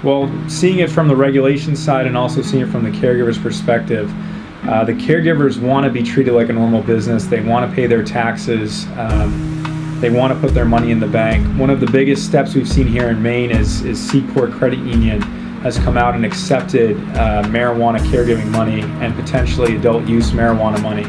Well, seeing it from the regulation side and also seeing it from the caregiver's perspective, the caregivers want to be treated like a normal business. They want to pay their taxes. They want to put their money in the bank. One of the biggest steps we've seen here in Maine is Seaport Credit Union has come out and accepted marijuana caregiving money and potentially adult use marijuana money.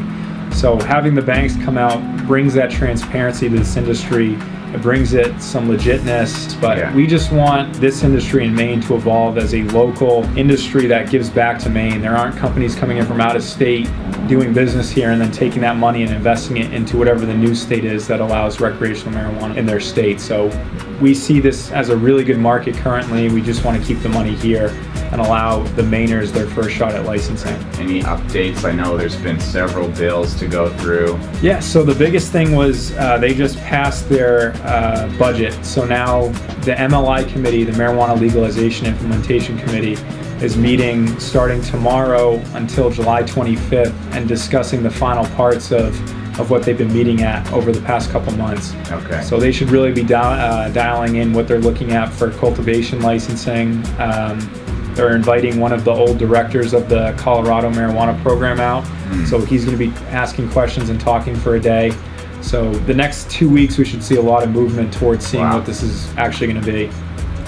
So having the banks come out brings that transparency to this industry. It brings it some legitness, but we just want this industry in Maine to evolve as a local industry that gives back to Maine. There aren't companies coming in from out of state doing business here and then taking that money and investing it into whatever the new state is that allows recreational marijuana in their state. So we see this as a really good market currently. We just want to keep the money here and allow the Mainers their first shot at licensing. Any updates? I know there's been several bills to go through. Yeah, so the biggest thing was they just passed their budget. So now the MLI committee, the Marijuana Legalization Implementation Committee, is meeting starting tomorrow until July 25th and discussing the final parts of what they've been meeting at over the past couple months. Okay. So they should really be dialing in what they're looking at for cultivation licensing. They're inviting one of the old directors of the Colorado marijuana program out. So he's going to be asking questions and talking for a day. So the next 2 weeks we should see a lot of movement towards seeing what this is actually going to be.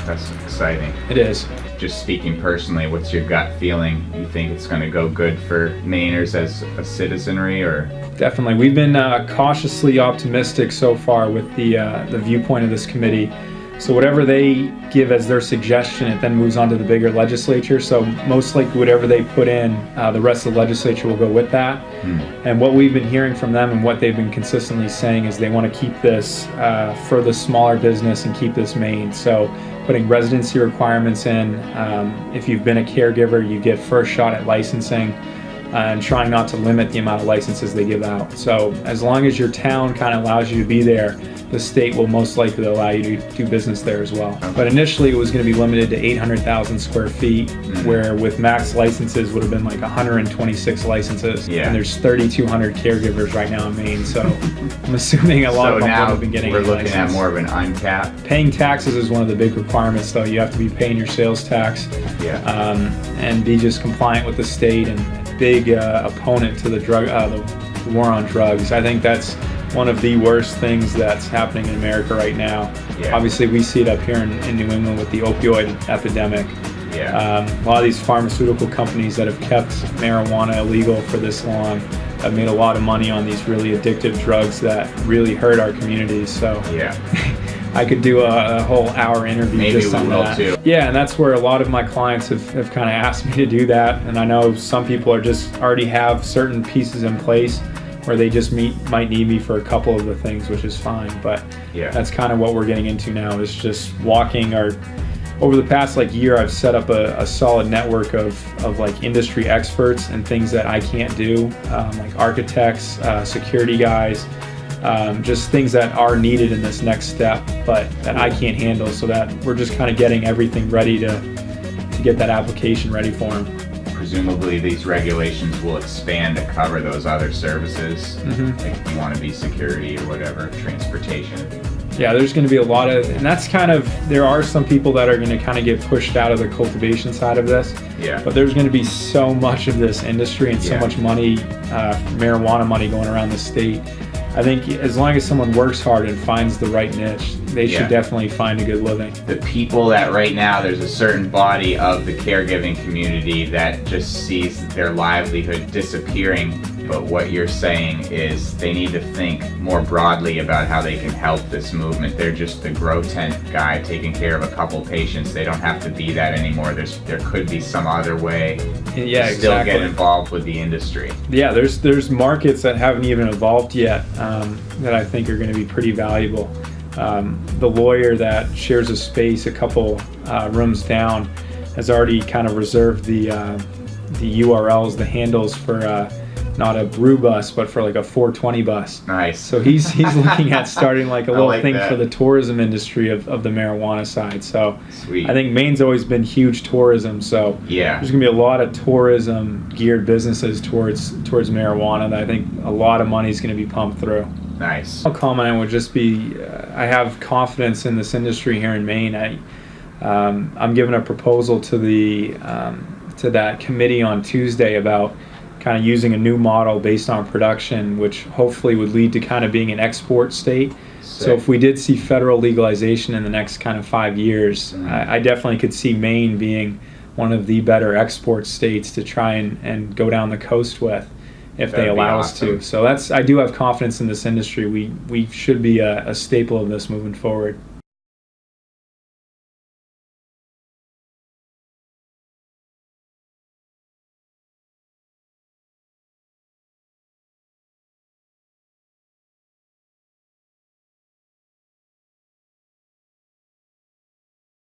That's exciting. It is. Just speaking personally, what's your gut feeling? You think it's going to go good for Mainers as a citizenry, or? Definitely. We've been cautiously optimistic so far with the viewpoint of this committee. So whatever they give as their suggestion, it then moves on to the bigger legislature. So most likely whatever they put in, the rest of the legislature will go with that. And what we've been hearing from them and what they've been consistently saying is they want to keep this for the smaller business and keep this Maine. So putting residency requirements in. If you've been a caregiver, you get first shot at licensing, and trying not to limit the amount of licenses they give out. So as long as your town kind of allows you to be there, the state will most likely allow you to do business there as well. But initially it was going to be limited to 800,000 square feet, where with max licenses would have been like 126 licenses. And there's 3,200 caregivers right now in Maine. So I'm assuming a lot of them would have been getting we're looking license. at more of an uncapped. Paying taxes is one of the big requirements, though. You have to be paying your sales tax and be just compliant with the state, and big opponent to the war on drugs. I think that's one of the worst things that's happening in America right now. Obviously we see it up here in New England with the opioid epidemic. A lot of these pharmaceutical companies that have kept marijuana illegal for this long have made a lot of money on these really addictive drugs that really hurt our communities. So I could do a whole hour interview just on that. Too. Yeah, and that's where a lot of my clients have kind of asked me to do that. And I know some people are just already have certain pieces in place where they just might need me for a couple of the things, which is fine. But that's kind of what we're getting into now, is just walking over the past year, I've set up a solid network of like industry experts and things that I can't do, like architects, security guys, just things that are needed in this next step, but that I can't handle, so that we're just kind of getting everything ready to get that application ready for them. Presumably these regulations will expand to cover those other services, like if you want to be security or whatever, transportation. Yeah, there's going to be a lot of, and that's kind of, there are some people that are going to kind of get pushed out of the cultivation side of this. But there's going to be so much of this industry and so much money, marijuana money going around the state. I think as long as someone works hard and finds the right niche, they should definitely find a good living. The people that right now, there's a certain body of the caregiving community that just sees their livelihood disappearing. But what you're saying is they need to think more broadly about how they can help this movement. They're just the grow tent guy taking care of a couple patients. They don't have to be that anymore. There could be some other way to still get involved with the industry. Yeah, there's markets that haven't even evolved yet that I think are going to be pretty valuable. The lawyer that shares a space a couple rooms down has already kind of reserved the URLs, the handles for not a brew bus, but for like a 420 bus. Nice. So he's looking at starting like a little thing for the tourism industry of the marijuana side. So sweet. I think Maine's always been huge tourism. So there's gonna be a lot of tourism geared businesses towards marijuana that I think a lot of money is gonna be pumped through. Nice. I'll comment would just be, I have confidence in this industry here in Maine. I'm giving a proposal to to that committee on Tuesday about kind of using a new model based on production, which hopefully would lead to kind of being an export state. So if we did see federal legalization in the next kind of 5 years, I definitely could see Maine being one of the better export states to try and go down the coast with, if they allow us to. So I do have confidence in this industry. We should be a staple of this moving forward.